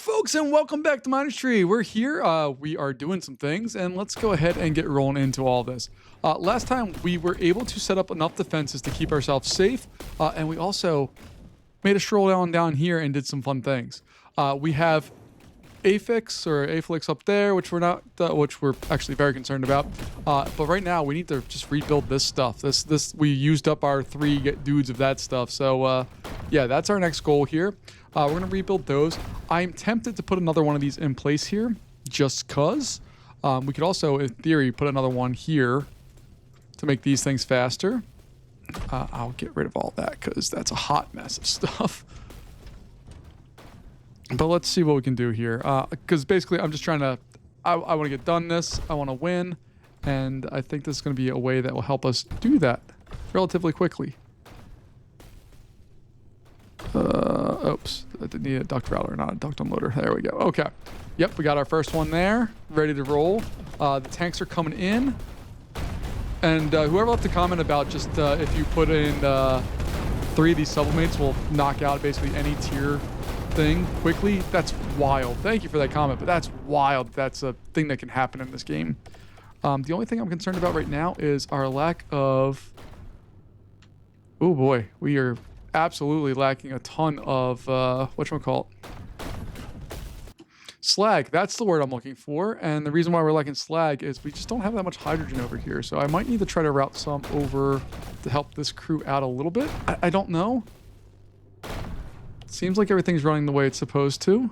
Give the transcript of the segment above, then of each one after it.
folks, and welcome back to Mindustry. We're here. We are doing some things, and let's go ahead and get rolling into all this. Last time, we were able to set up enough defenses to keep ourselves safe, and we also made a stroll down here and did some fun things. We have Aflix up there, which we're actually very concerned about. But right now, we need to just rebuild this stuff. We used up our 3 dudes of that stuff. So yeah, that's our next goal here. We're gonna rebuild those. I'm tempted to put another one of these in place here, just cause. We could also, in theory, put another one here to make these things faster. I'll get rid of all that because that's a hot mess of stuff. But let's see what we can do here. Because basically, I'm just trying to... I want to get done this. I want to win. And I think this is going to be a way that will help us do that relatively quickly. Oops. I didn't need a duct router, not a duct unloader. There we go. Okay. Yep, we got our first one there. Ready to roll. The tanks are coming in. And whoever left a comment about just if you put in 3 of these sublimates will knock out basically any tier thing quickly, that's wild. Thank you for that comment, but that's wild. That's a thing that can happen in this game. The only thing I'm concerned about right now is our lack of... Oh boy, we are absolutely lacking a ton of whatchamacallit? Slag. That's the word I'm looking for. And the reason why we're lacking slag is we just don't have that much hydrogen over here. So I might need to try to route some over to help this crew out a little bit. I don't know. Seems like everything's running the way it's supposed to.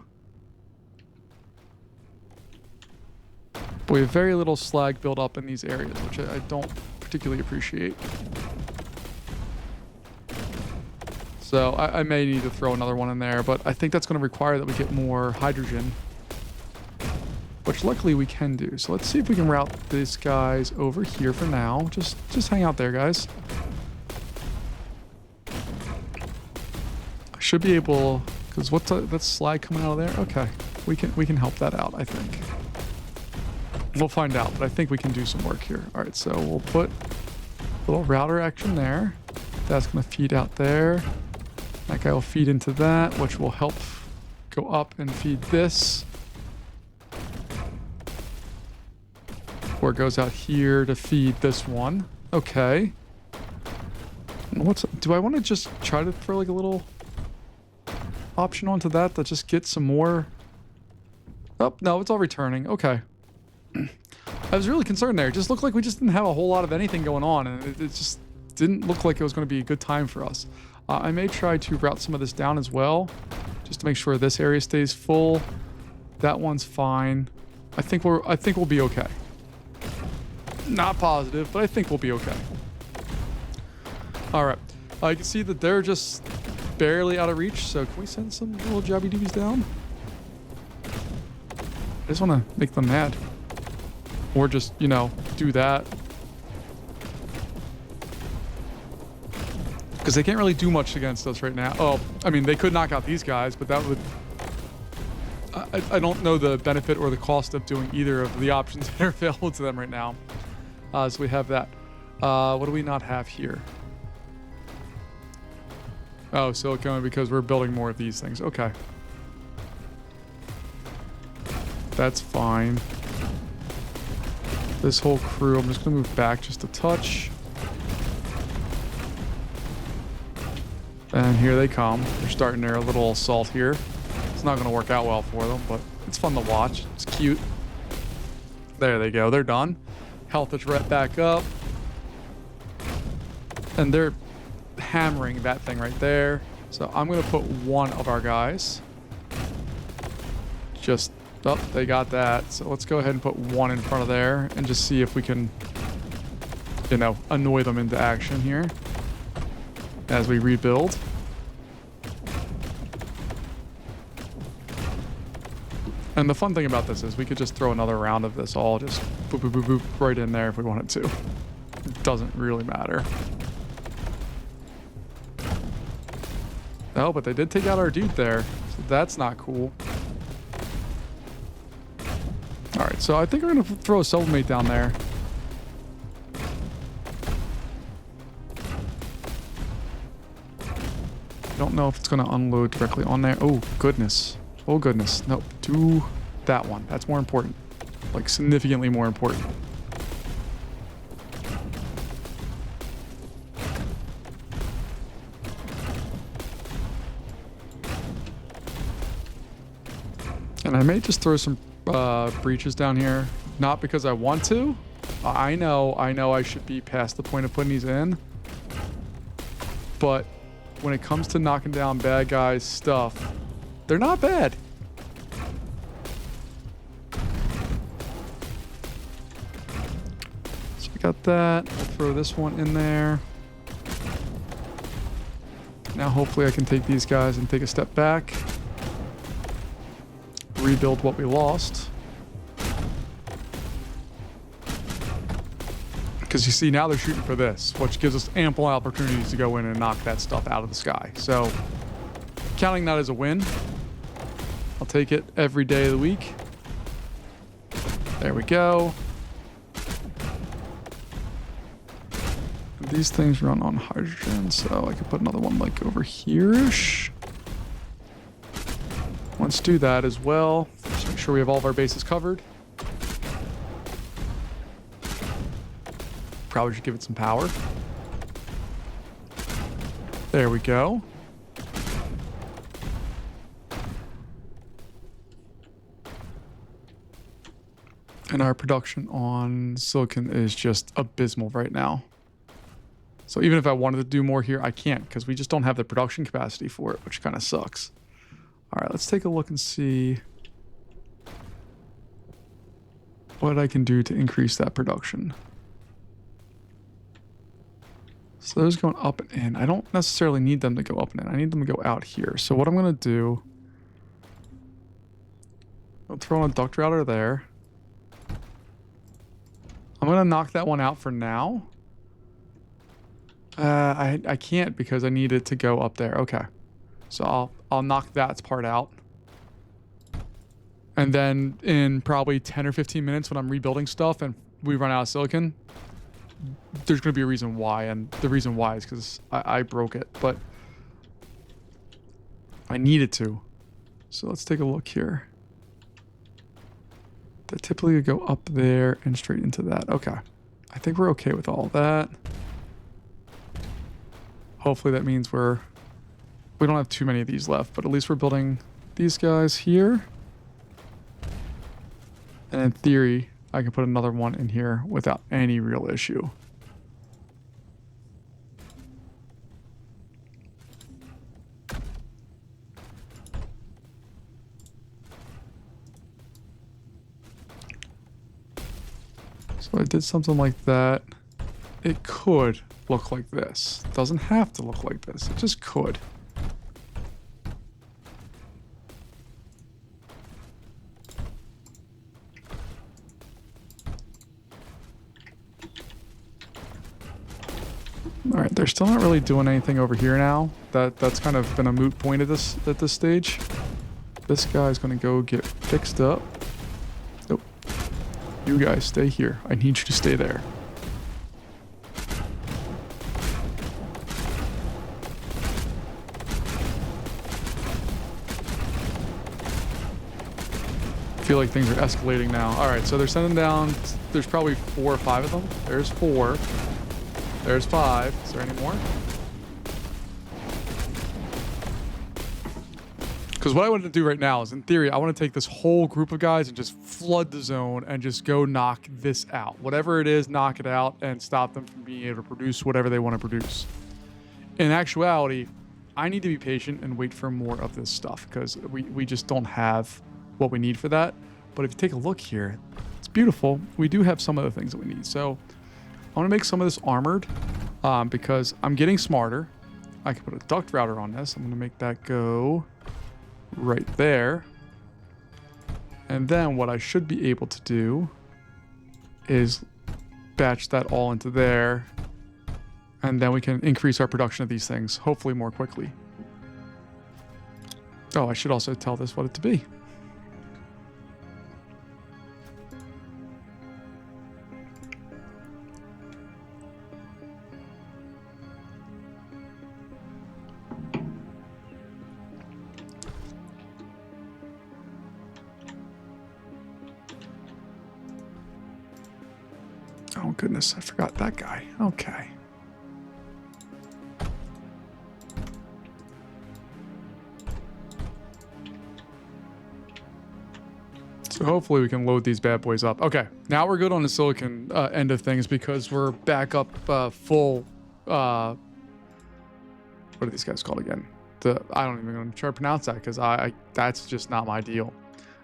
But we have very little slag built up in these areas, which I don't particularly appreciate. So I may need to throw another one in there, but I think that's going to require that we get more hydrogen, which luckily we can do. So let's see if we can route these guys over here for now. Just hang out there, guys. Should be able, because that's slag coming out of there. Okay, we can help that out. I think we'll find out, but I think we can do some work here. All right, so we'll put a little router action there. That's going to feed out there. That guy will feed into that, which will help go up and feed this. Or it goes out here to feed this one. Okay. Do I want to just try to throw like a little option onto that to just get some more? Oh, no, it's all returning. Okay. I was really concerned there. It just looked like we just didn't have a whole lot of anything going on, and it just didn't look like it was going to be a good time for us. I may try to route some of this down as well, just to make sure this area stays full. That one's fine. I think we'll be okay. Not positive, but I think we'll be okay. All right. I can see that they're just barely out of reach, so can we send some little jobby doobies down? I just want to make them mad. Or just, you know, do that. Because they can't really do much against us right now. Oh, I mean, they could knock out these guys, but that would... I don't know the benefit or the cost of doing either of the options that are available to them right now. So we have that. What do we not have here? Oh, silicone, because we're building more of these things. Okay. That's fine. This whole crew, I'm just going to move back just a touch. And here they come. They're starting their little assault here. It's not going to work out well for them, but it's fun to watch. It's cute. There they go. They're done. Health is right back up. And they're hammering that thing right there. So I'm going to put one of our guys. Just... Oh, they got that. So let's go ahead and put one in front of there and just see if we can, you know, annoy them into action here as we rebuild. And the fun thing about this is we could just throw another round of this all just boop, boop, boop, boop right in there if we wanted to. It doesn't really matter. Oh, but they did take out our dude there. So that's not cool. Alright, so I think we're going to throw a sublimate down there. I don't know if it's going to unload directly on there. Oh, goodness. Oh, goodness. Nope. Do that one. That's more important. Like, significantly more important. And I may just throw some breaches down here. Not because I want to. I know I should be past the point of putting these in. But when it comes to knocking down bad guys' stuff, they're not bad. So we got that. I'll throw this one in there. Now hopefully I can take these guys and take a step back. Rebuild what we lost. Because you see, now they're shooting for this, which gives us ample opportunities to go in and knock that stuff out of the sky. So, counting that as a win. I'll take it every day of the week. There we go. These things run on hydrogen, so I could put another one like over here-ish. Let's do that as well. Just make sure we have all of our bases covered. Probably should give it some power. There we go. And our production on silicon is just abysmal right now. So even if I wanted to do more here, I can't because we just don't have the production capacity for it, which kind of sucks. All right, let's take a look and see what I can do to increase that production. So those going up and in. I don't necessarily need them to go up and in. I need them to go out here. So what I'm going to do, I'll throw in a duct router there. I'm going to knock that one out for now. I can't because I need it to go up there. Okay. So I'll knock that part out. And then in probably 10 or 15 minutes when I'm rebuilding stuff and we run out of silicon, there's going to be a reason why. And the reason why is because I broke it. But I needed to. So let's take a look here. That typically would go up there and straight into that. Okay. I think we're okay with all that. Hopefully that means we don't have too many of these left, but at least we're building these guys here. And in theory, I can put another one in here without any real issue. So I did something like that. It could look like this. It doesn't have to look like this. It just could. All right, they're still not really doing anything over here now. That's kind of been a moot point at this stage. This guy's gonna go get fixed up. Nope. You guys stay here. I need you to stay there. I feel like things are escalating now. All right, so they're sending down, there's probably 4 or 5 of them. There's 4. There's 5. Is there any more? Because what I want to do right now is, in theory, I want to take this whole group of guys and just flood the zone and just go knock this out. Whatever it is, knock it out and stop them from being able to produce whatever they want to produce. In actuality, I need to be patient and wait for more of this stuff because we just don't have what we need for that. But if you take a look here, it's beautiful. We do have some of the things that we need. So I want to make some of this armored because I'm getting smarter. I can put a duct router on this. I'm going to make that go right there. And then what I should be able to do is batch that all into there. And then we can increase our production of these things, hopefully more quickly. Oh, I should also tell this what it to be. Oh, goodness. I forgot that guy. Okay. So hopefully we can load these bad boys up. Okay, now we're good on the silicon end of things because we're back up full. What are these guys called again? I don't even want to try to pronounce that because that's just not my deal.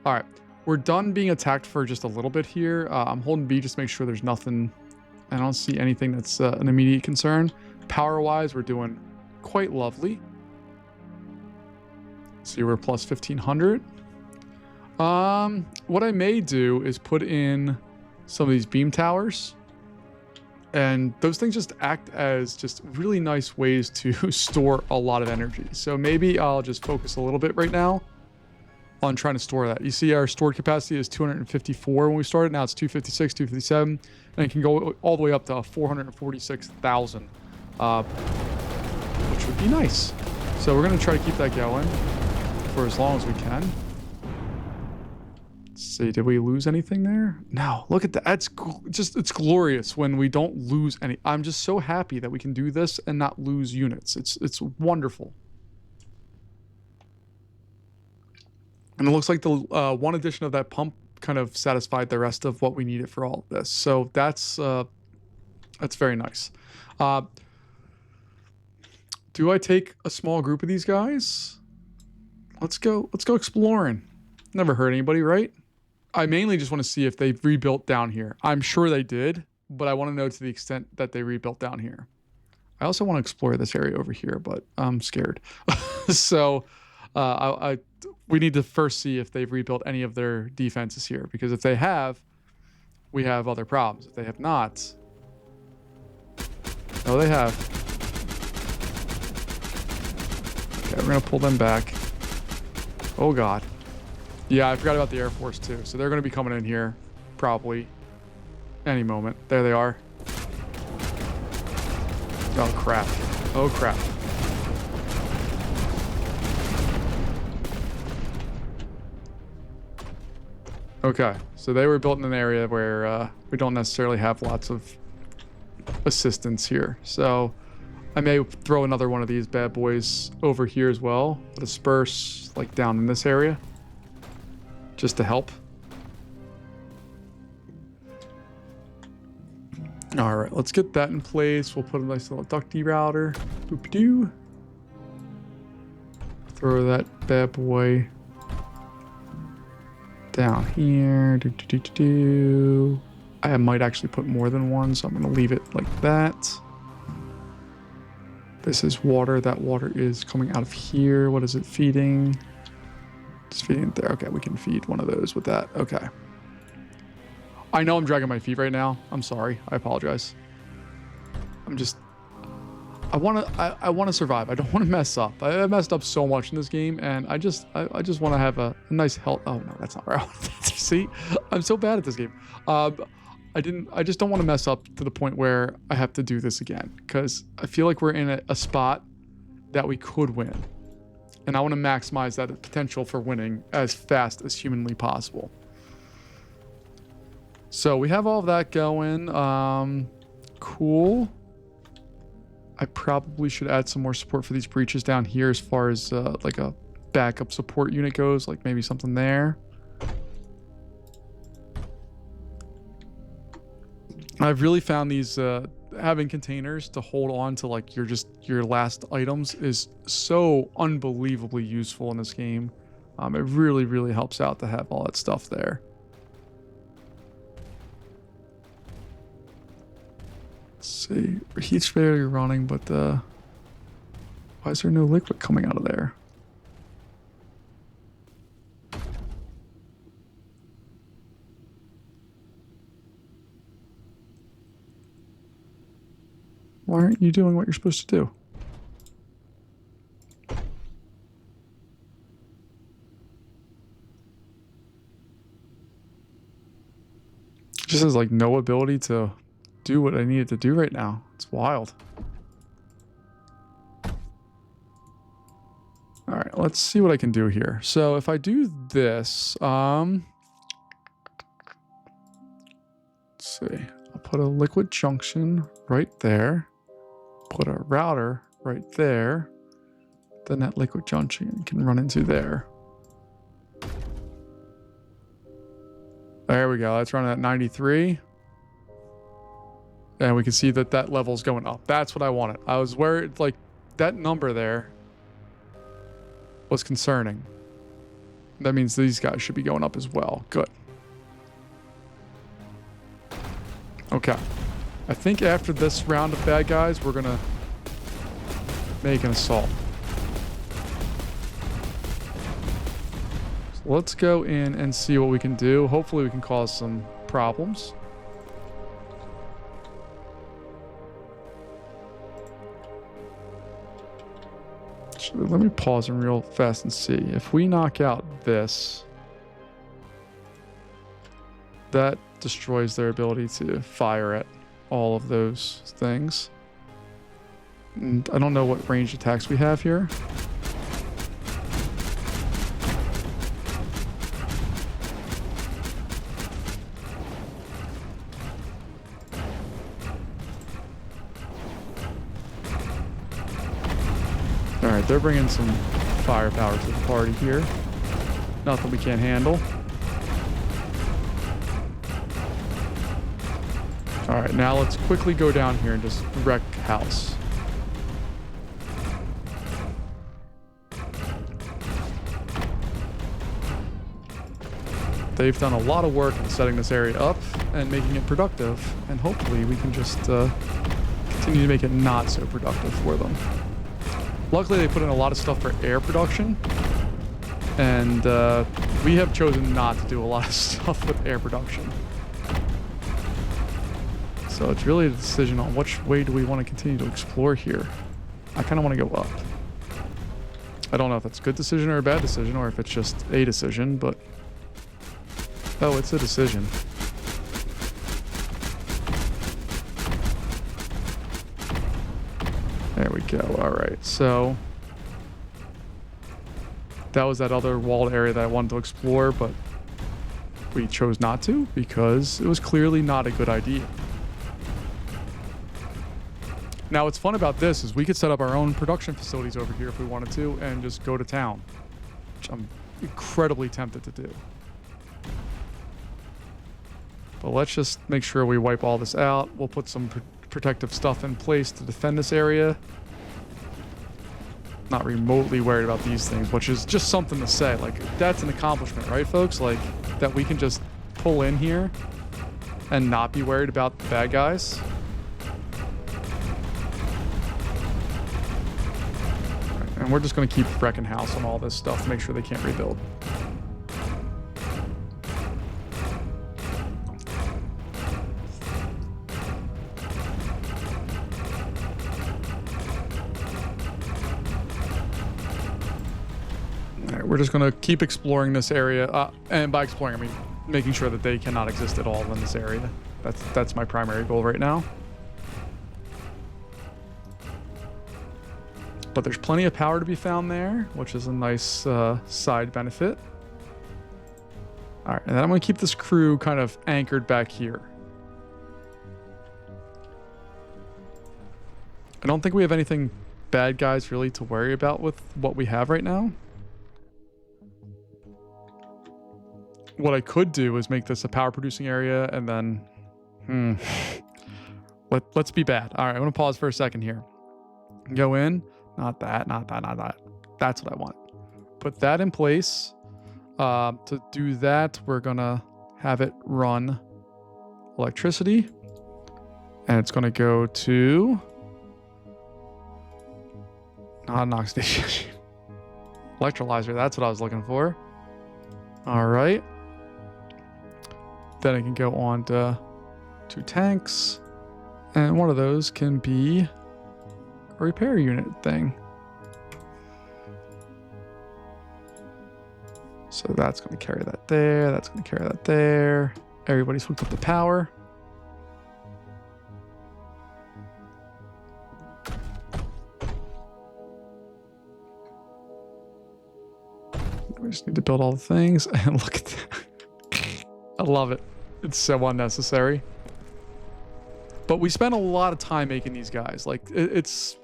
All right, we're done being attacked for just a little bit here. I'm holding B just to make sure there's nothing. I don't see anything that's an immediate concern. Power-wise, we're doing quite lovely. See, we're plus 1,500. What I may do is put in some of these beam towers, and those things just act as just really nice ways to store a lot of energy. So maybe I'll just focus a little bit right now on trying to store that. You see our stored capacity is 254 when we started. Now it's 256, 257, and it can go all the way up to 446,000, which would be nice. So we're going to try to keep that going for as long as we can. Let's see, did we lose anything there? No, look at that. It's glorious when we don't lose any. I'm just so happy that we can do this and not lose units. It's wonderful. And it looks like the one addition of that pump kind of satisfied the rest of what we needed for all of this. So that's very nice. Do I take a small group of these guys? Let's go exploring. Never hurt anybody, right? I mainly just want to see if they've rebuilt down here. I'm sure they did, but I want to know to the extent that they rebuilt down here. I also want to explore this area over here, but I'm scared. So we need to first see if they've rebuilt any of their defenses here, because if they have, we have other problems. If they have not, oh, they have. Okay, we're going to pull them back. Oh, God. Yeah, I forgot about the Air Force, too. So they're going to be coming in here probably any moment. There they are. Oh, crap. Oh, crap. Okay, so they were built in an area where we don't necessarily have lots of assistance here. So I may throw another one of these bad boys over here as well. Disperse, like, down in this area. Just to help. All right, let's get that in place. We'll put a nice little duct derouter. Boop-doo. Throw that bad boy down here. Do-do-do-do-do. I might actually put more than one, so I'm going to leave it like that. This is water. That water is coming out of here. What is it feeding? It's feeding it there. Okay, we can feed one of those with that. Okay. I know I'm dragging my feet right now. I'm sorry. I apologize. I want to survive. I don't want to mess up. I messed up so much in this game, and I just want to have a nice health. Oh no, that's not where I wanted to see. I'm so bad at this game. I just don't want to mess up to the point where I have to do this again, because I feel like we're in a spot that we could win. And I want to maximize that potential for winning as fast as humanly possible. So we have all of that going. Cool. I probably should add some more support for these breaches down here as far as like a backup support unit goes. Like maybe something there. I've really found these having containers to hold on to like your last items is so unbelievably useful in this game. It really helps out to have all that stuff there. Let's see, heat's barely running, but why is there no liquid coming out of there? Why aren't you doing what you're supposed to do? It just has like no ability to do what I needed to do right now. It's wild. All right, let's see what I can do here. So if I do this, let's see. I'll put a liquid junction right there. Put a router right there. Then that liquid junction can run into there. There we go. That's running at 93. And we can see that that level's going up. That's what I wanted. I was worried, like, that number there was concerning. That means these guys should be going up as well. Good. Okay. I think after this round of bad guys, we're going to make an assault. So let's go in and see what we can do. Hopefully we can cause some problems. Let me pause them real fast and see. If we knock out this, that destroys their ability to fire at all of those things. And I don't know what ranged attacks we have here. Alright, they're bringing some firepower to the party here. Nothing we can't handle. Alright, now let's quickly go down here and just wreck house. They've done a lot of work in setting this area up and making it productive, and hopefully we can just continue to make it not so productive for them. Luckily, they put in a lot of stuff for air production, and we have chosen not to do a lot of stuff with air production. So it's really a decision on which way do we want to continue to explore here. I kind of want to go up. I don't know if that's a good decision or a bad decision, or if it's just a decision, but... Oh, it's a decision. There we go. All right. So that was that other walled area that I wanted to explore, but we chose not to because it was clearly not a good idea. Now, what's fun about this is we could set up our own production facilities over here if we wanted to and just go to town, which I'm incredibly tempted to do. But let's just make sure we wipe all this out. We'll put some protective stuff in place to defend this area. Not remotely worried about these things, which is just something to say. Like, that's an accomplishment, right, folks? Like, that we can just pull in here and not be worried about the bad guys. Right, and we're just going to keep wrecking house on all this stuff to make sure they can't rebuild. We're just going to keep exploring this area. And by exploring, I mean making sure that they cannot exist at all in this area. That's my primary goal right now. But there's plenty of power to be found there, which is a nice side benefit. All right, and then I'm going to keep this crew kind of anchored back here. I don't think we have anything bad guys really to worry about with what we have right now. What I could do is make this a power producing area and then, let's be bad. All right, I'm gonna pause for a second here. Go in, not that. That's what I want. Put that in place. To do that, we're gonna have it run electricity, and it's gonna go to not an oxidation electrolyzer. That's what I was looking for. All right. Then it can go on to 2 tanks, and one of those can be a repair unit thing. So that's going to carry that there. That's going to carry that there. Everybody's hooked up to power. We just need to build all the things, and look at that. I love it. It's so unnecessary. But we spent a lot of time making these guys. Like, it's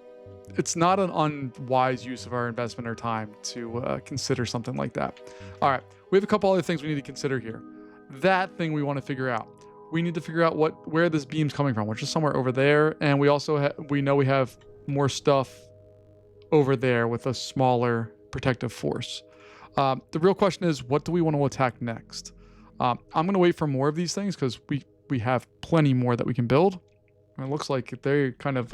not an unwise use of our investment or time to consider something like that. All right, we have a couple other things we need to consider here. That thing we want to figure out. We need to figure out where this beam's coming from, which is somewhere over there. And we also we know we have more stuff over there with a smaller protective force. The real question is, what do we want to attack next? I'm going to wait for more of these things because we have plenty more that we can build. And it looks like they're kind of...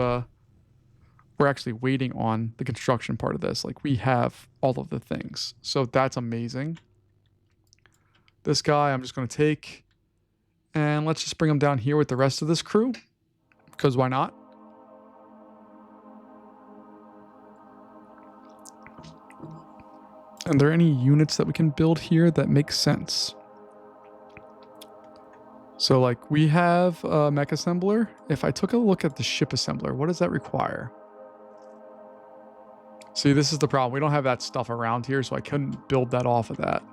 we're actually waiting on the construction part of this. Like, we have all of the things. So that's amazing. This guy I'm just going to take, and let's just bring him down here with the rest of this crew, because why not? Are there any units that we can build here that make sense? So, like, we have a mech assembler. If I took a look at the ship assembler, what does that require? See, this is the problem. We don't have that stuff around here, so I couldn't build that off of that.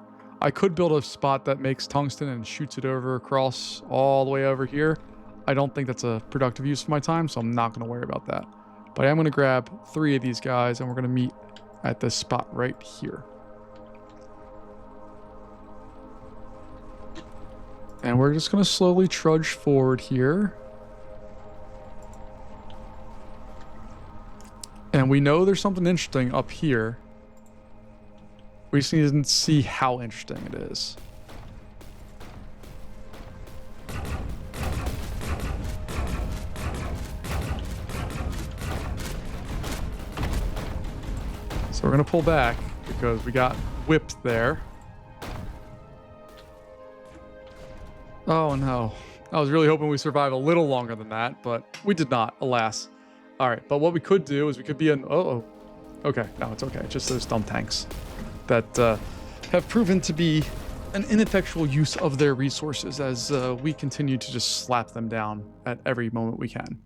I could build a spot that makes tungsten and shoots it over across all the way over here. I don't think that's a productive use of my time, so I'm not going to worry about that. But I am going to grab 3 of these guys, and we're going to meet at this spot right here. And we're just going to slowly trudge forward here. And we know there's something interesting up here. We just need to see how interesting it is. So we're going to pull back because we got whipped there. Oh no. I was really hoping we survive a little longer than that, but we did not, alas. All right, but what we could do is we could be an... Oh, okay. No, it's okay. Just those dumb tanks that have proven to be an ineffectual use of their resources as we continue to just slap them down at every moment we can.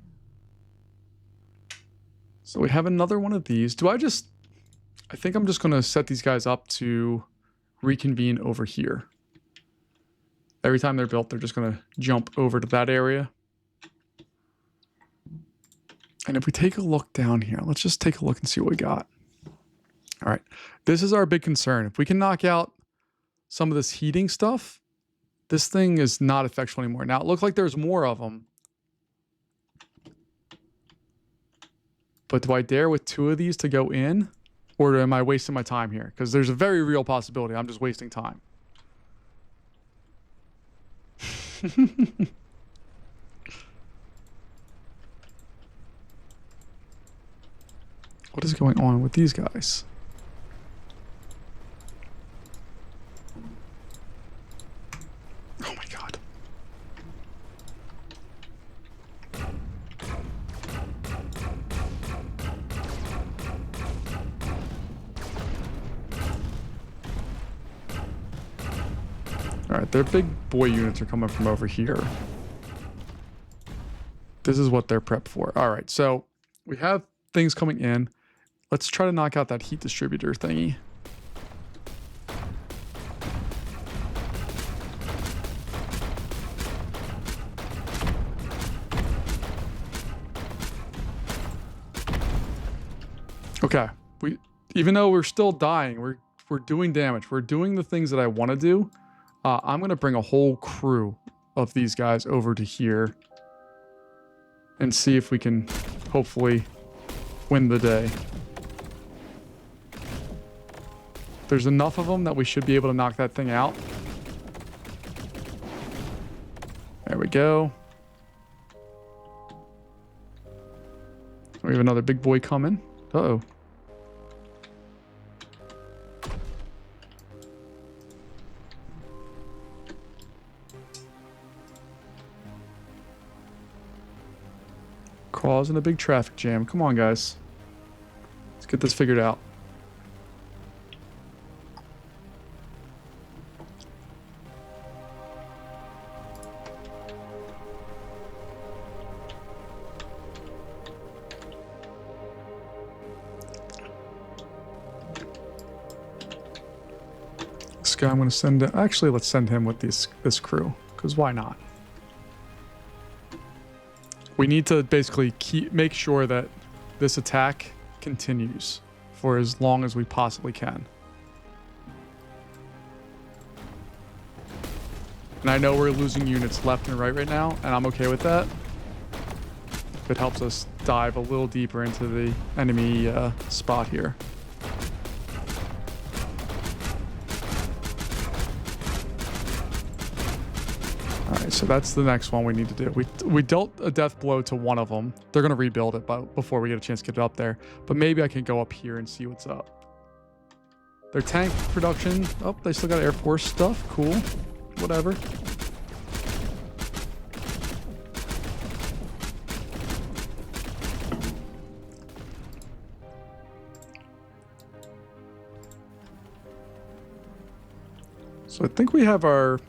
So we have another one of these. I think I'm just going to set these guys up to reconvene over here. Every time they're built, they're just going to jump over to that area. And if we take a look down here, let's just take a look and see what we got. All right, this is our big concern. If we can knock out some of this heating stuff, this thing is not effectual anymore. Now, it looked like there's more of them. But do I dare with 2 of these to go in? Or am I wasting my time here? Because there's a very real possibility I'm just wasting time. What is going on with these guys? Oh my god. Alright, their big boy units are coming from over here. This is what they're prepped for. Alright, so we have things coming in. Let's try to knock out that heat distributor thingy. Okay, even though we're still dying, we're doing damage. We're doing the things that I want to do. I'm going to bring a whole crew of these guys over to here and see if we can hopefully win the day. There's enough of them that we should be able to knock that thing out. There we go. We have another big boy coming. Uh-oh. Causing a big traffic jam. Come on, guys. Let's get this figured out. This guy I'm going to send... Actually, let's send him with this crew, because why not? We need to basically make sure that this attack continues for as long as we possibly can. And I know we're losing units left and right now, and I'm okay with that. It helps us dive a little deeper into the enemy spot here. All right, so that's the next one we need to do. We dealt a death blow to one of them. They're going to rebuild it before we get a chance to get it up there. But maybe I can go up here and see what's up. Their tank production. Oh, they still got Air Force stuff. Cool. Whatever. So I think we have our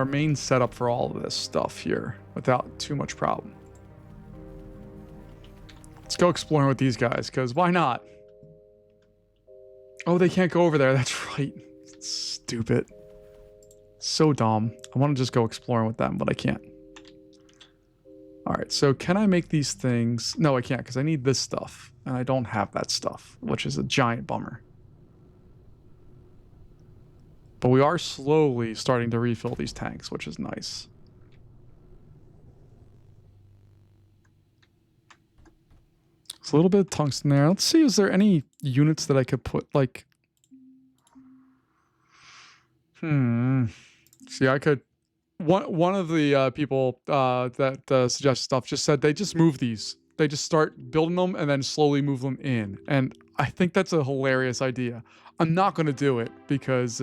main setup for all of this stuff here without too much problem. Let's go exploring with these guys, because why not? Oh, they can't go over there. That's right. Stupid. So dumb. I want to just go exploring with them, but I can't. All right, so can I make these things? No, I can't, because I need this stuff, and I don't have that stuff, which is a giant bummer. But we are slowly starting to refill these tanks, which is nice. There's a little bit of tungsten there. Let's see, is there any units that I could put, like... See, I could... One of the people that suggested stuff just said they just move these. They just start building them and then slowly move them in. And I think that's a hilarious idea. I'm not going to do it because...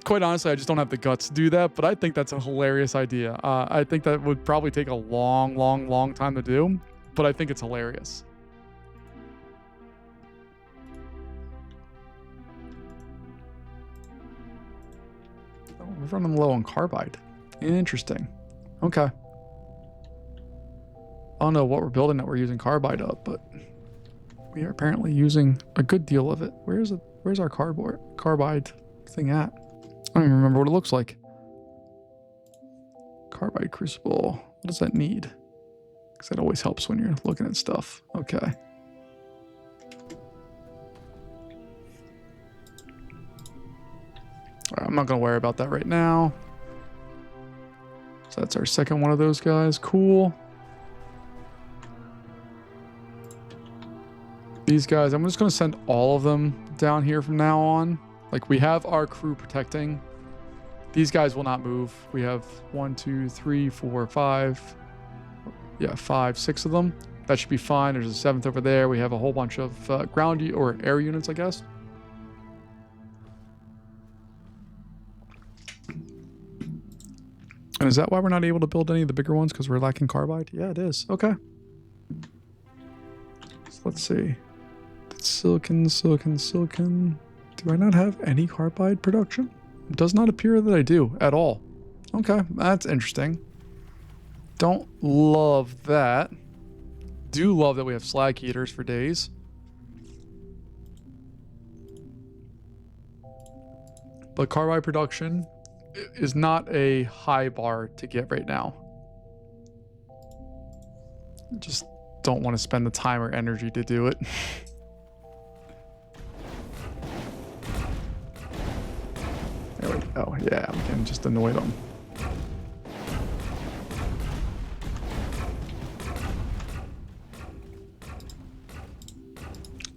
quite honestly, I just don't have the guts to do that, but I think that's a hilarious idea. I think that would probably take a long time to do, but I think it's hilarious. Oh, we're running low on carbide. Interesting. Okay. I don't know what we're building that we're using carbide up, but we are apparently using a good deal of it. Where's our carbide thing at? I don't even remember what it looks like. Carbide crucible. What does that need? Because that always helps when you're looking at stuff. Okay. All right, I'm not going to worry about that right now. So that's our second one of those guys. Cool. These guys, I'm just going to send all of them down here from now on. Like, we have our crew protecting. These guys will not move. We have 1, 2, 3, 4, 5. Yeah, 5, 6 of them. That should be fine. There's a 7th over there. We have a whole bunch of ground or air units, I guess. And is that why we're not able to build any of the bigger ones? Because we're lacking carbide? Yeah, it is. Okay. So let's see. That's silicon. Do I not have any carbide production? It does not appear that I do at all. Okay, that's interesting. Don't love that. Do love that we have slag heaters for days. But carbide production is not a high bar to get right now. Just don't want to spend the time or energy to do it. There we go. Yeah, we can just annoy them.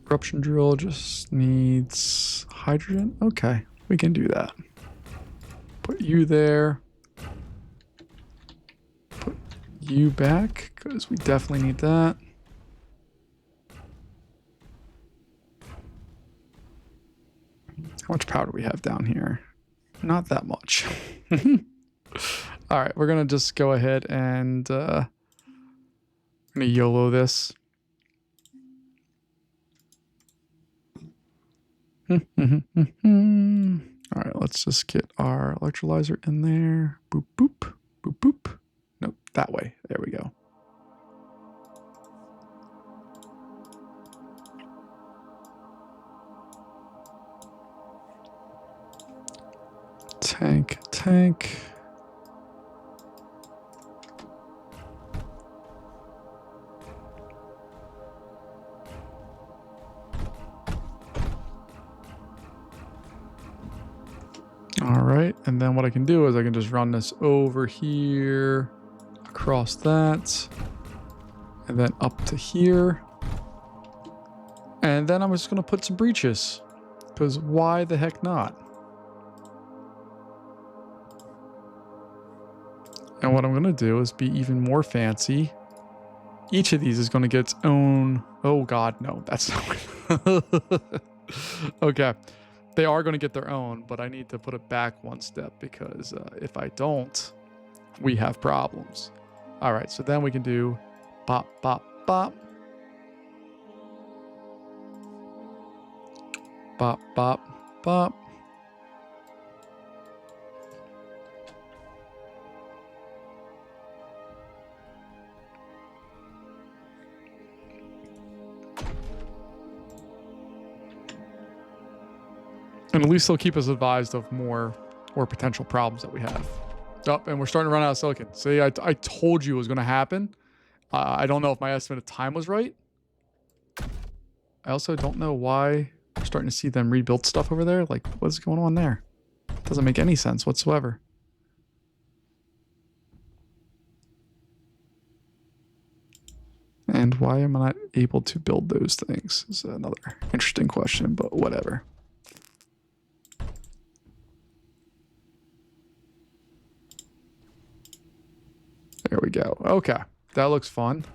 Eruption drill just needs hydrogen. Okay, we can do that. Put you there. Put you back, because we definitely need that. How much power do we have down here? Not that much. All right, we're going to just go ahead and I'm going to YOLO this. All right, let's just get our electrolyzer in there. Boop, boop, boop, boop. Nope, that way. There we go. Tank. All right, and then what I can do is I can just run this over here, across that, and then up to here. And then I'm just going to put some breaches, because why the heck not? And what I'm going to do is be even more fancy. Each of these is going to get its own... Oh, God, no. That's not... Okay. They are going to get their own, but I need to put it back one step because if I don't, we have problems. All right, so then we can do bop, bop, bop. Bop, bop, bop. And at least they'll keep us advised of more potential problems that we have. Oh, and we're starting to run out of silicon. See, I told you it was going to happen. I don't know if my estimate of time was right. I also don't know why we're starting to see them rebuild stuff over there. Like, what's going on there? It doesn't make any sense whatsoever. And why am I not able to build those things is another interesting question, but whatever. There we go. Okay. That looks fun.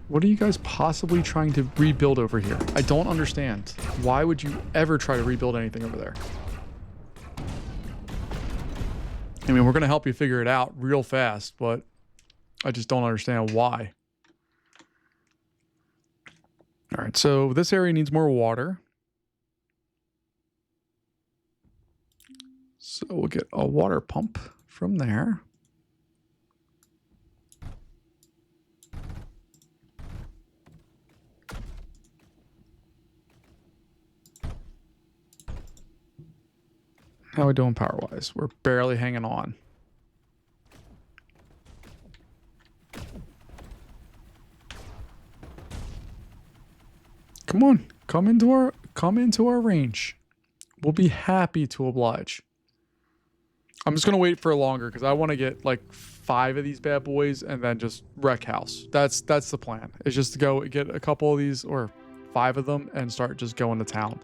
What are you guys possibly trying to rebuild over here? I don't understand. Why would you ever try to rebuild anything over there? I mean, we're going to help you figure it out real fast, but I just don't understand why. All right, so this area needs more water. So we'll get a water pump from there. How are we doing power-wise? We're barely hanging on. Come on, come into our range. We'll be happy to oblige. I'm just gonna wait for longer because I want to get like 5 of these bad boys and then just wreck house. That's the plan. Is just to go get a couple of these or 5 of them and start just going to town.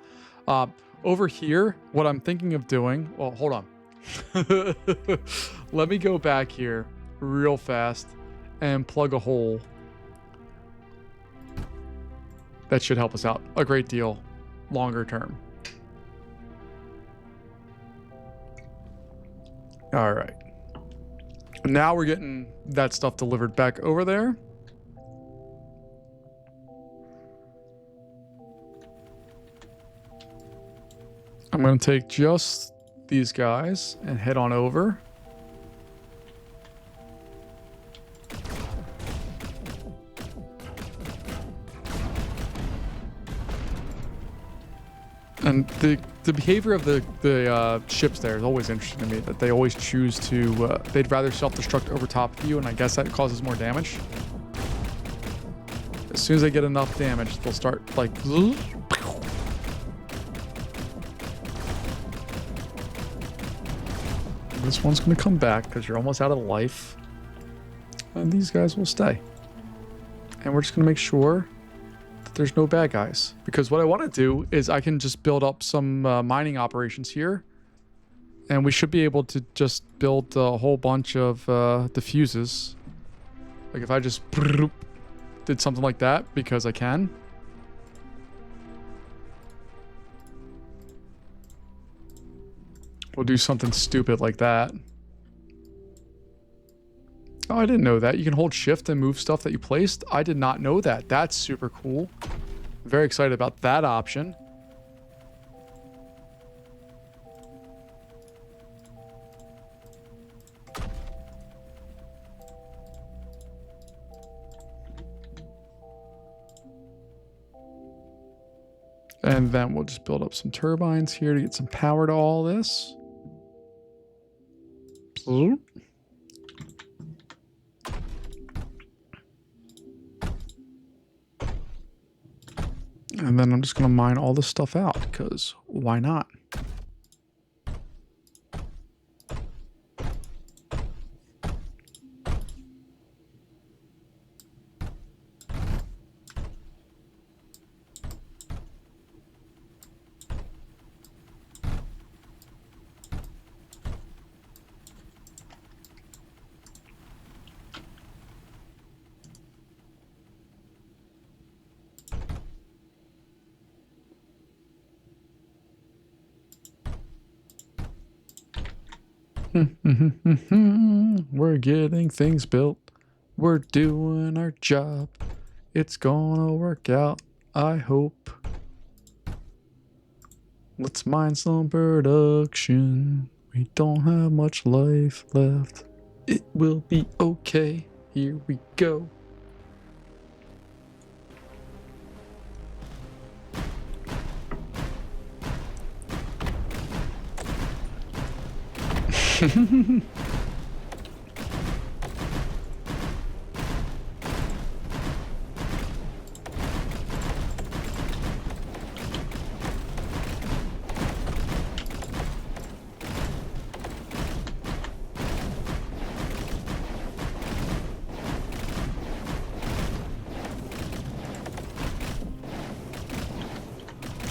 Over here, what I'm thinking of doing... Well, hold on. Let me go back here real fast and plug a hole. That should help us out a great deal longer term. All right. Now we're getting that stuff delivered back over there. I'm going to take just these guys and head on over. And the behavior of the ships there is always interesting to me, that they always choose to, they'd rather self-destruct over top of you, and I guess that causes more damage. As soon as they get enough damage, they'll start like... This one's going to come back because you're almost out of life. And these guys will stay. And we're just going to make sure that there's no bad guys. Because what I want to do is I can just build up some mining operations here. And we should be able to just build a whole bunch of diffuses. Like if I just did something like that because I can. We'll do something stupid like that. Oh, I didn't know that. You can hold shift and move stuff that you placed. I did not know that. That's super cool. I'm very excited about that option. And then we'll just build up some turbines here to get some power to all this. And then I'm just going to mine all this stuff out because why not? We're getting things built. We're doing our job. It's gonna work out, I hope. Let's mine some production. We don't have much life left. It will be okay. Here we go.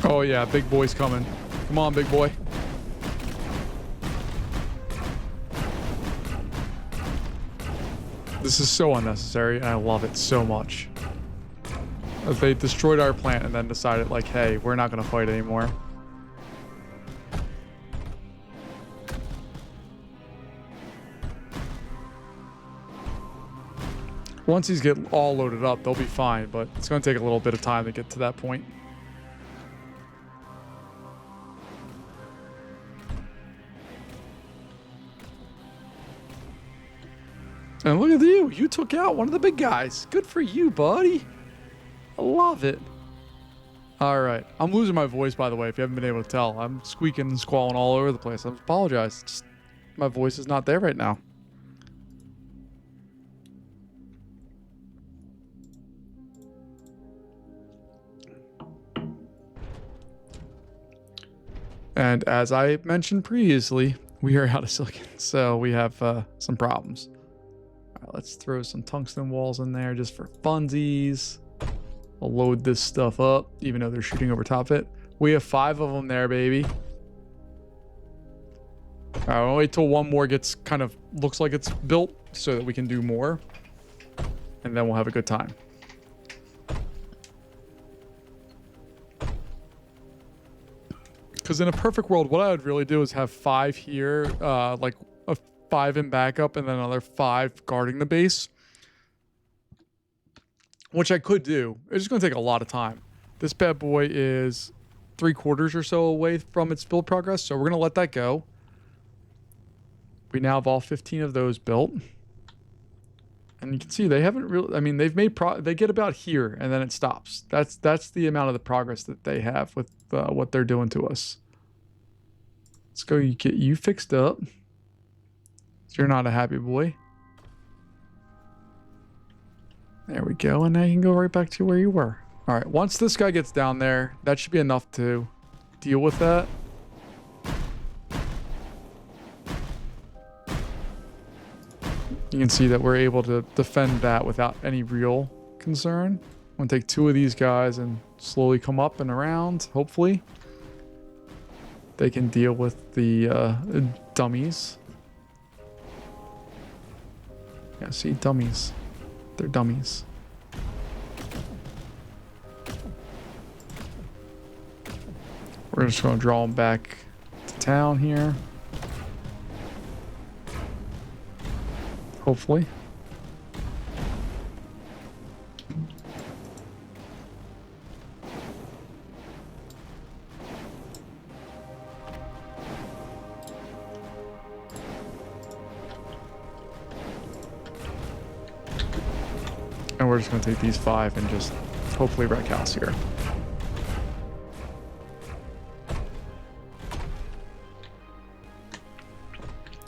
Oh yeah, big boy's coming. Come on, big boy. This is so unnecessary, and I love it so much. They destroyed our plant and then decided, like, hey, we're not going to fight anymore. Once these get all loaded up, they'll be fine, but it's going to take a little bit of time to get to that point. And look at you. You took out one of the big guys. Good for you, buddy. I love it. All right. I'm losing my voice, by the way, if you haven't been able to tell. I'm squeaking and squalling all over the place. I apologize. Just, my voice is not there right now. And as I mentioned previously, we are out of silicon, so we have some problems. All right, let's throw some tungsten walls in there just for funsies. I'll load this stuff up, even though they're shooting over top of it. We have 5 of them there, baby. All right, I'll wait till one more gets kind of looks like it's built so that we can do more. And then we'll have a good time. Because in a perfect world, what I would really do is have 5 here, like a 5 in backup and then another 5 guarding the base. Which I could do. It's just going to take a lot of time. This bad boy is 3/4 or so away from its build progress, so we're going to let that go. We now have all 15 of those built. And you can see they haven't really, I mean, they've made, they get about here and then it stops. That's the amount of the progress that they have with what they're doing to us. Let's go get you fixed up. So you're not a happy boy. There we go. And now you can go right back to where you were. All right. Once this guy gets down there, that should be enough to deal with that. You can see that we're able to defend that without any real concern. I'm going to take 2 of these guys and slowly come up and around. Hopefully they can deal with the dummies. Yeah, see, dummies. They're dummies. We're just going to draw them back to town here. Hopefully. And we're just going to take these 5 and just hopefully wreck house here.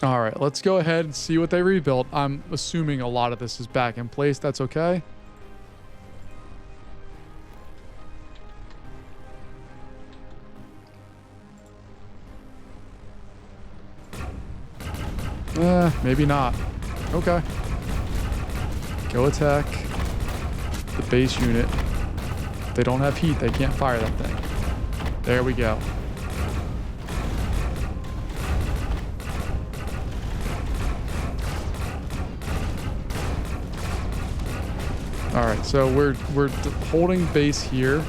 All right, let's go ahead and see what they rebuilt. I'm assuming a lot of this is back in place. That's okay. Maybe not. Okay. Go attack the base unit. If they don't have heat, they can't fire that thing. There we go. All right, so we're holding base here.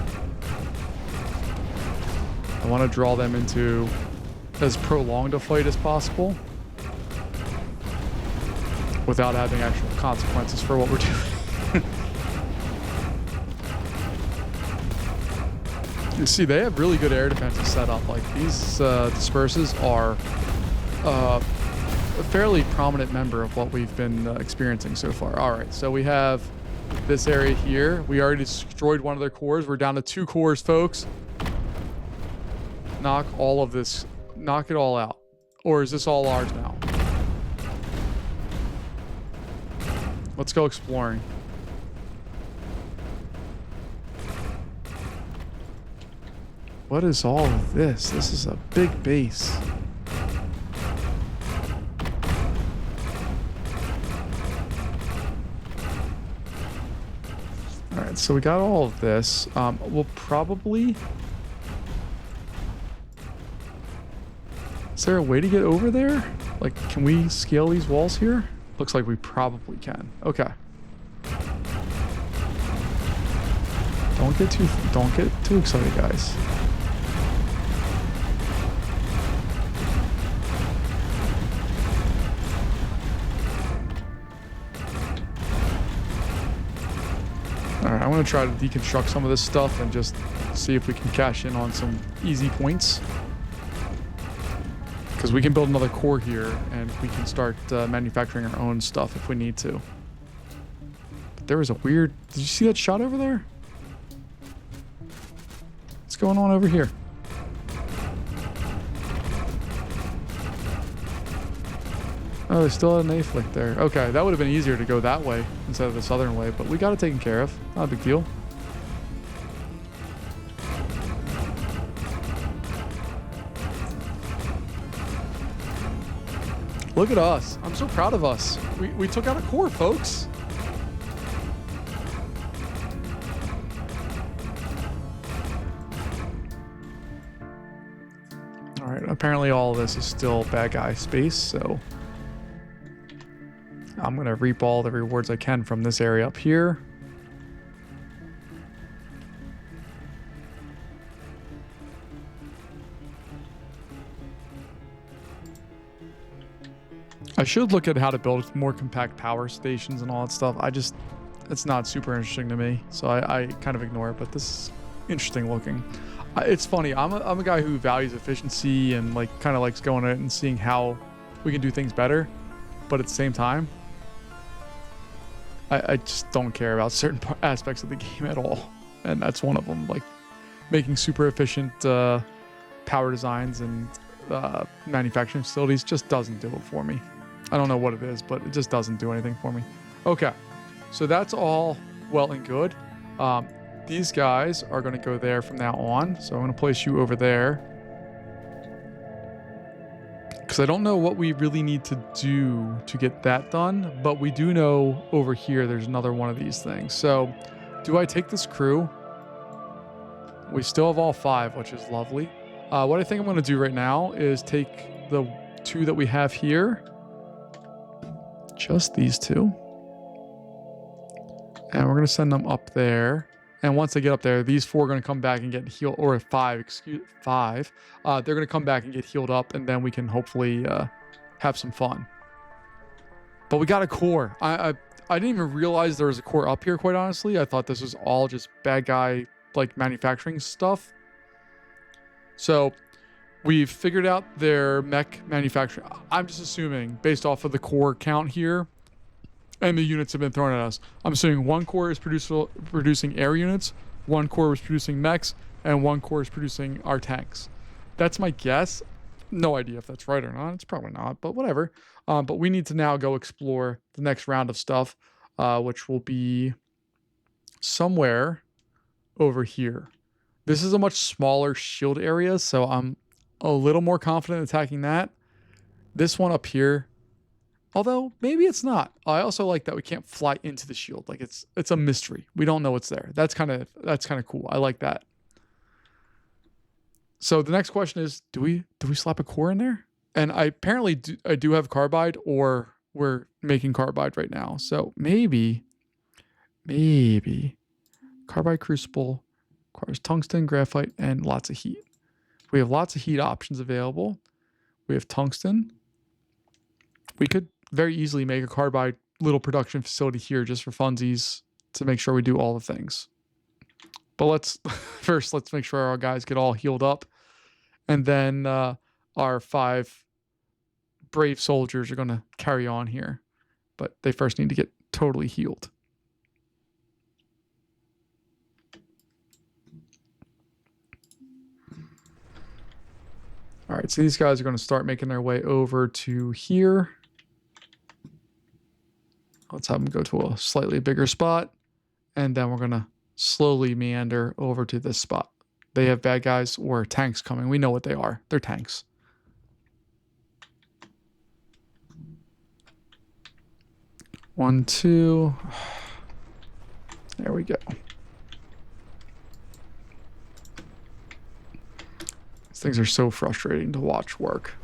I want to draw them into as prolonged a fight as possible without having actual consequences for what we're doing. You see, they have really good air defenses set up. Like, these disperses are a fairly prominent member of what we've been experiencing so far. All right, so we have this area here. We already destroyed one of their cores. We're down to 2 cores, folks. Knock all of this. Knock it all out. Or is this all ours now? Let's go exploring. What is all of this? This is a big base. All right, so we got all of this. We'll probably... Is there a way to get over there? Like, can we scale these walls here? Looks like we probably can. Okay. Don't get too excited, guys. All right, I'm gonna try to deconstruct some of this stuff and just see if we can cash in on some easy points. Because we can build another core here, and we can start manufacturing our own stuff if we need to. But there was a weird... Did you see that shot over there? What's going on over here? Oh, they still had an A-flick there. Okay, that would have been easier to go that way instead of the southern way, but we got it taken care of. Not a big deal. Look at us. I'm so proud of us. We took out a core, folks. All right. Apparently all of this is still bad guy space, so I'm going to reap all the rewards I can from this area up here. I should look at how to build more compact power stations and all that stuff. It's not super interesting to me, so I kind of ignore it, but this is interesting looking. It's funny, I'm a guy who values efficiency and like kind of likes going out and seeing how we can do things better, but at the same time, I just don't care about certain aspects of the game at all, and that's one of them. Like making super efficient power designs and manufacturing facilities just doesn't do it for me. I don't know what it is, but it just doesn't do anything for me. Okay, so that's all well and good. These guys are going to go there from now on. So I'm going to place you over there. Because I don't know what we really need to do to get that done. But we do know over here there's another one of these things. So do I take this crew? We still have all 5, which is lovely. What I think I'm going to do right now is take the 2 that we have here. Just these 2. And we're going to send them up there. And once they get up there, these 4 are going to come back and get healed, or 5, excuse 5. They're going to come back and get healed up, and then we can hopefully have some fun. But we got a core. I didn't even realize there was a core up here, quite honestly. I thought this was all just bad guy, like, manufacturing stuff. So we've figured out their mech manufacturing. I'm just assuming, based off of the core count here, and the units have been thrown at us, I'm assuming 1 core is producing air units, 1 core is producing mechs, and 1 core is producing our tanks. That's my guess. No idea if that's right or not. It's probably not, but whatever. But we need to now go explore the next round of stuff, which will be somewhere over here. This is a much smaller shield area, so I'm a little more confident attacking that. This one up here Although maybe it's not. I also like that we can't fly into the shield. Like it's a mystery. We don't know what's there. That's kind of cool. I like that. So the next question is, do we slap a core in there? And I do have carbide, or we're making carbide right now. So maybe carbide crucible requires tungsten, graphite, and lots of heat. We have lots of heat options available. We have tungsten. We could very easily make a carbide little production facility here just for funsies to make sure we do all the things. But let's make sure our guys get all healed up. And then our 5 brave soldiers are going to carry on here. But they first need to get totally healed. All right, so these guys are going to start making their way over to here. Let's have them go to a slightly bigger spot. And then we're going to slowly meander over to this spot. They have bad guys or tanks coming. We know what they are. They're tanks. One, two. There we go. These things are so frustrating to watch work.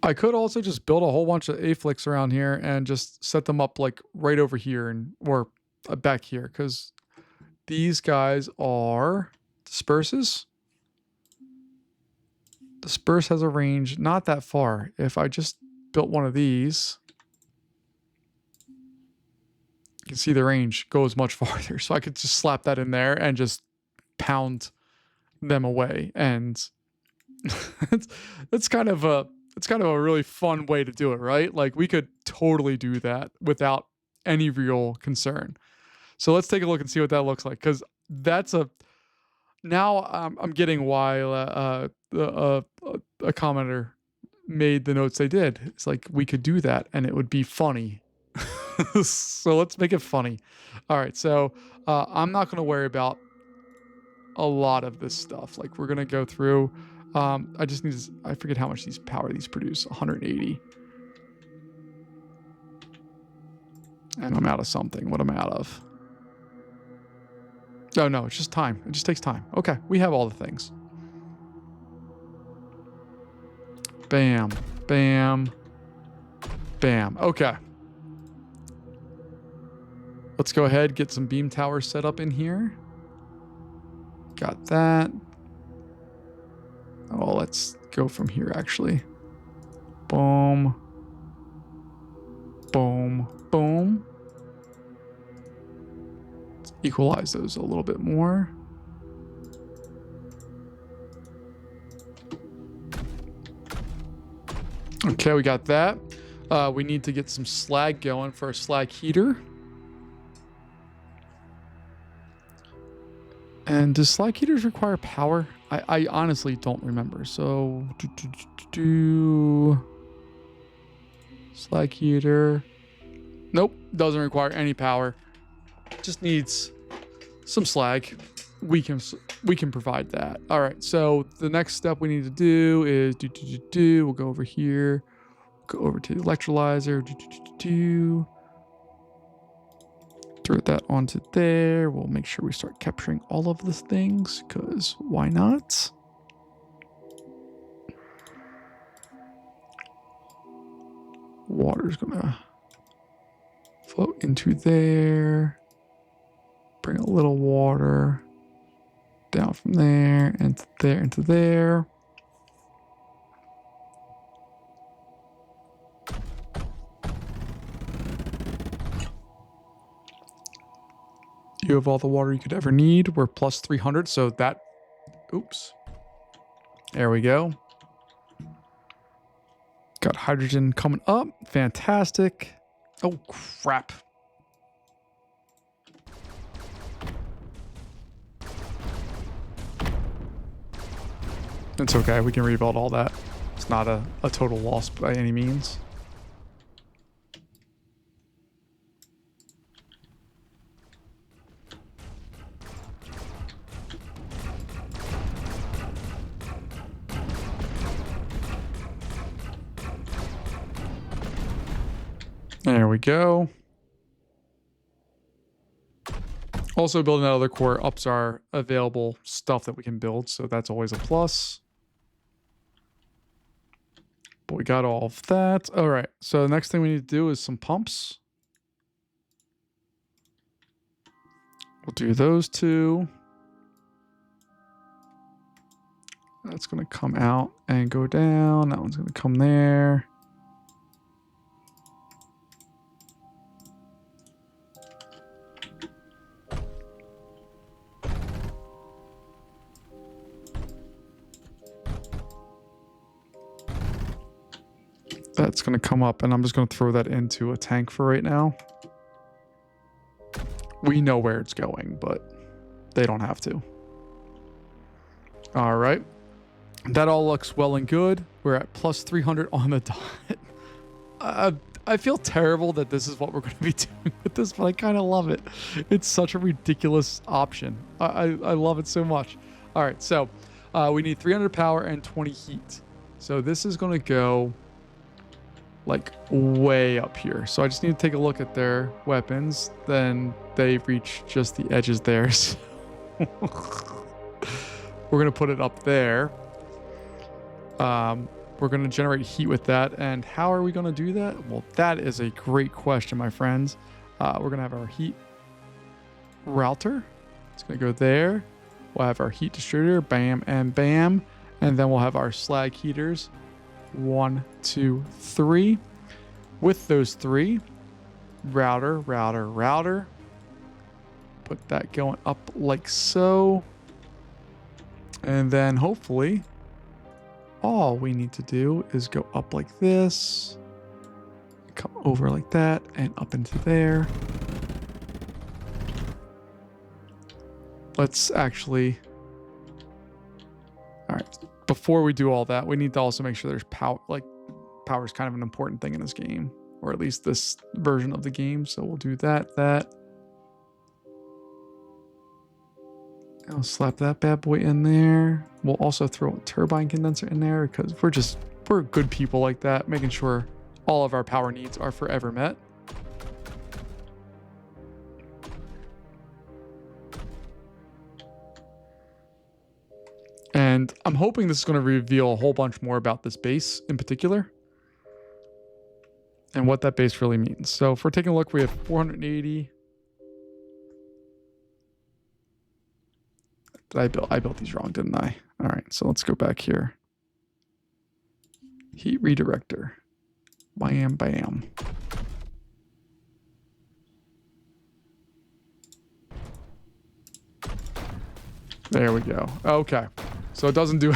I could also just build a whole bunch of A-flicks around here and just set them up like right over here or back here, because these guys are disperses. Disperse has a range not that far. If I just built one of these, you can see the range goes much farther. So I could just slap that in there and just pound them away. And it's kind of a really fun way to do it, right? Like we could totally do that without any real concern. So let's take a look and see what that looks like, because that's now I'm getting why a commenter made the notes they did. It's like we could do that and it would be funny. So let's make it funny. All right, so I'm not going to worry about a lot of this stuff. Like we're going to go through. I just need to, I forget how much power these produce. 180. And I'm out of something. What am I out of? Oh, no, it's just time. It just takes time. Okay, we have all the things. Bam, bam, bam. Okay. Let's go ahead, get some beam towers set up in here. Got that. Oh, let's go from here, actually. Boom. Boom. Boom. Let's equalize those a little bit more. Okay, we got that. We need to get some slag going for a slag heater. And does slag heaters require power? I honestly don't remember. So, slag heater. Nope, doesn't require any power. Just needs some slag. We can provide that. All right. So the next step we need to do is we'll go over here. Go over to the electrolyzer. Throw that onto there. We'll make sure we start capturing all of the things, because why not? Water's gonna flow into there. Bring a little water down from there into there into there. You have all the water you could ever need. We're plus 300, so that... Oops. There we go. Got hydrogen coming up. Fantastic. Oh, crap. It's okay. We can rebuild all that. It's not a total loss by any means. There we go. Also, building that other core ups our available stuff that we can build, so that's always a plus. But we got all of that. All right, so the next thing we need to do is some pumps. We'll do those two. That's going to come out and go down. That one's going to come there. That's going to come up, and I'm just going to throw that into a tank for right now. We know where it's going, but they don't have to. All right. That all looks well and good. We're at plus 300 on the dot. I feel terrible that this is what we're going to be doing with this, but I kind of love it. It's such a ridiculous option. I love it so much. All right, so we need 300 power and 20 heat. So this is going to go like way up here. So I just need to take a look at their weapons. Then they reach just the edges there. So we're going to put it up there. We're going to generate heat with that. And how are we going to do that? Well, that is a great question, my friends. We're going to have our heat router. It's going to go there. We'll have our heat distributor, bam and bam. And then we'll have our slag heaters. 1, 2, 3. With those 3, router. Put that going up like so. And then hopefully all we need to do is go up like this, come over like that, and up into there. Let's actually... All right. Before we do all that, we need to also make sure there's power. Like, power is kind of an important thing in this game, or at least this version of the game. So we'll do that. I'll slap that bad boy in there. We'll also throw a turbine condenser in there because we're good people like that, making sure all of our power needs are forever met. And I'm hoping this is going to reveal a whole bunch more about this base in particular and what that base really means. So if we're taking a look, we have 480. I built these wrong, didn't I? All right, so let's go back here. Heat redirector. Bam, bam. There we go. Okay. So it doesn't do...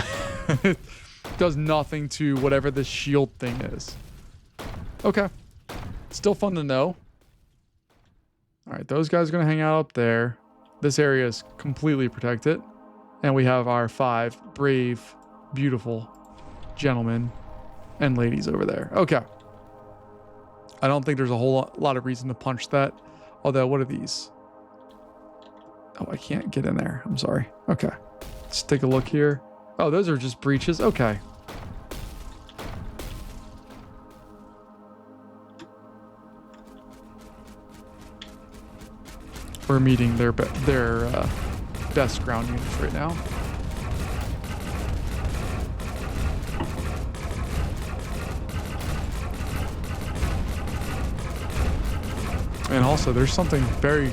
it does nothing to whatever this shield thing is. Okay. Still fun to know. All right, those guys are going to hang out up there. This area is completely protected. And we have our 5 brave, beautiful gentlemen and ladies over there. Okay. I don't think there's a whole lot of reason to punch that. Although, what are these? Oh, I can't get in there. I'm sorry. Okay. Let's take a look here. Oh, those are just breaches. Okay. We're meeting their best ground units right now. And also, there's something very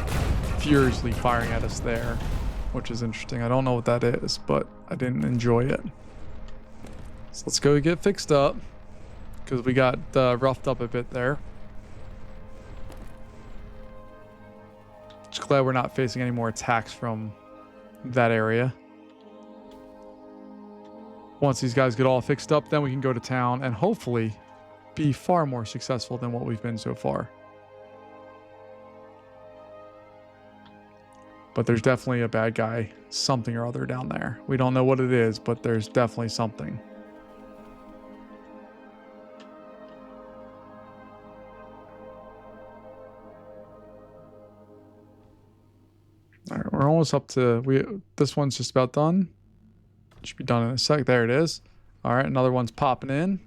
furiously firing at us there, which is interesting. I don't know what that is, but I didn't enjoy it. So let's go get fixed up because we got roughed up a bit there. Just glad we're not facing any more attacks from that area. Once these guys get all fixed up, then we can go to town and hopefully be far more successful than what we've been so far. But there's definitely a bad guy, something or other down there. We don't know what it is, but there's definitely something. All right, we're almost up to... This one's just about done. Should be done in a sec. There it is. All right, another one's popping in.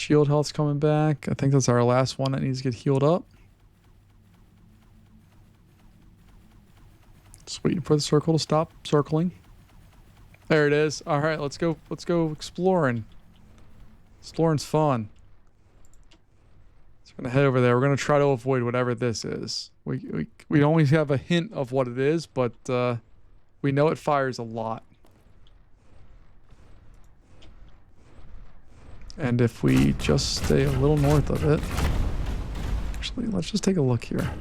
Shield health's coming back. I think that's our last one that needs to get healed up. Just waiting for the circle to stop circling. There it is. All right, let's go. Let's go exploring. Exploring's fun. So we're gonna head over there. We're gonna try to avoid whatever this is. We only have a hint of what it is, but we know it fires a lot. And if we just stay a little north of it, actually, let's just take a look here.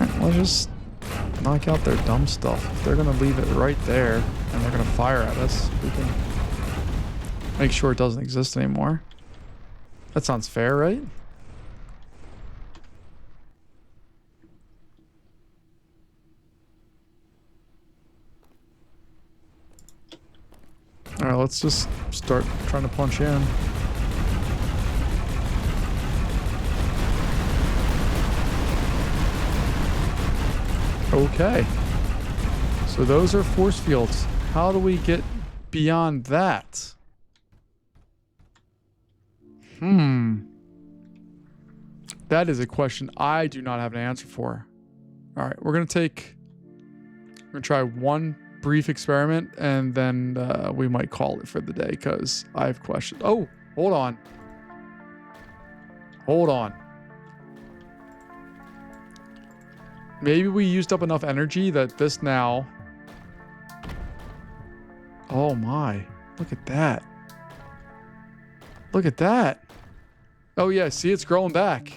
All right, let's just knock out their dumb stuff. If they're gonna leave it right there and they're gonna fire at us, we can make sure it doesn't exist anymore. That sounds fair, right? All right, let's just start trying to punch in. Okay. So those are force fields. How do we get beyond that? That is a question I do not have an answer for. All right, we're gonna try one brief experiment, and then we might call it for the day because I have questions. Oh, hold on. Hold on. Maybe we used up enough energy that this now... Oh my. Look at that. Look at that. Oh yeah, see, it's growing back.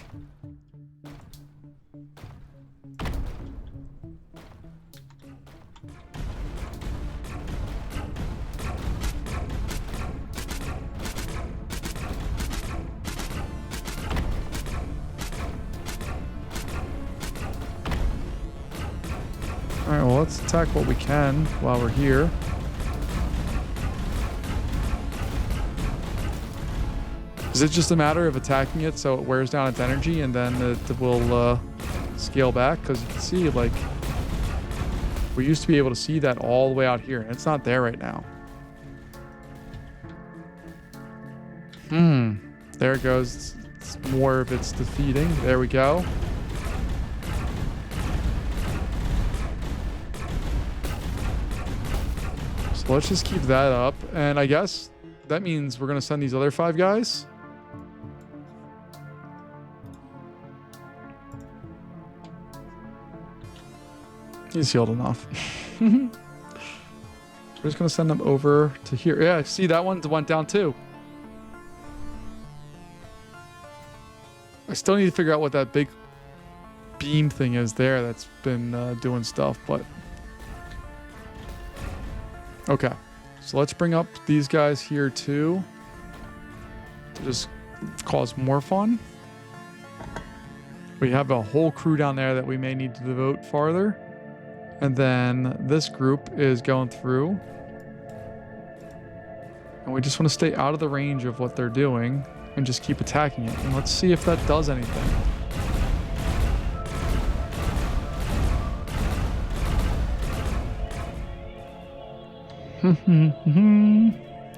Alright, well, let's attack what we can while we're here. Is it just a matter of attacking it so it wears down its energy and then it will scale back? Because you can see, like, we used to be able to see that all the way out here, and it's not there right now. There it goes. It's more of its defeating. There we go. So let's just keep that up. And I guess that means we're going to send these other 5 guys. He's healed enough. We're just going to send them over to here. Yeah, see, that one went down too. I still need to figure out what that big beam thing is there that's been doing stuff, but... Okay, so let's bring up these guys here too to just cause more fun. We have a whole crew down there that we may need to devote farther. And then this group is going through. And we just want to stay out of the range of what they're doing and just keep attacking it. And let's see if that does anything.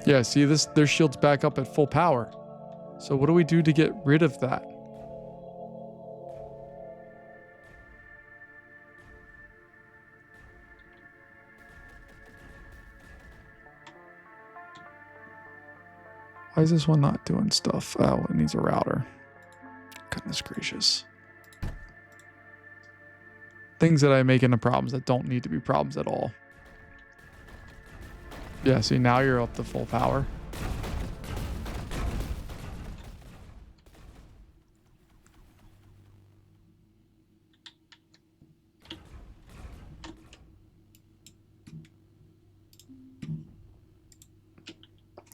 Yeah, see, their shield's back up at full power. So what do we do to get rid of that? Why is this one not doing stuff? Oh, it needs a router. Goodness gracious. Things that I make into problems that don't need to be problems at all. Yeah, see, now you're up to full power.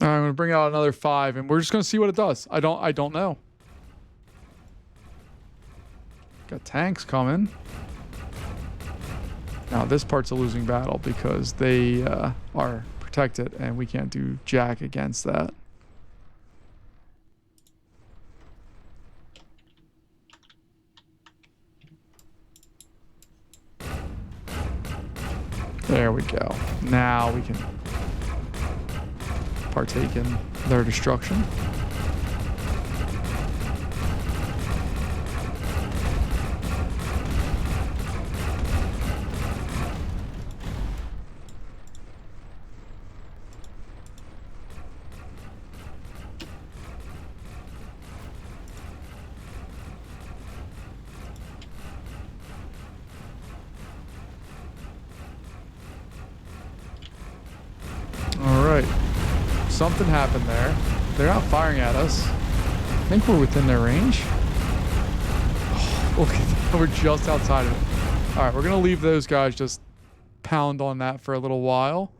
All right, I'm gonna bring out another 5, and we're just gonna see what it does. I don't know. Got tanks coming. Now this part's a losing battle because they are protected, and we can't do jack against that. There we go. Now we can... partake in their destruction. All right, something happened there. They're not firing at us. I think we're within their range. Oh, look at that. We're just outside of it. All right, we're gonna leave those guys just pound on that for a little while.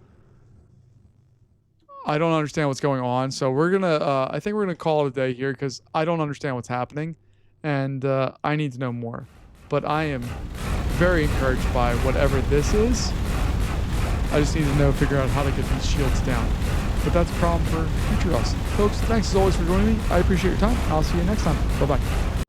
I don't understand what's going on, so we're gonna. I think we're gonna call it a day here because I don't understand what's happening, and I need to know more. But I am very encouraged by whatever this is. I just need to figure out how to get these shields down. But that's a problem for future us. Folks, thanks as always for joining me. I appreciate your time. I'll see you next time. Bye-bye.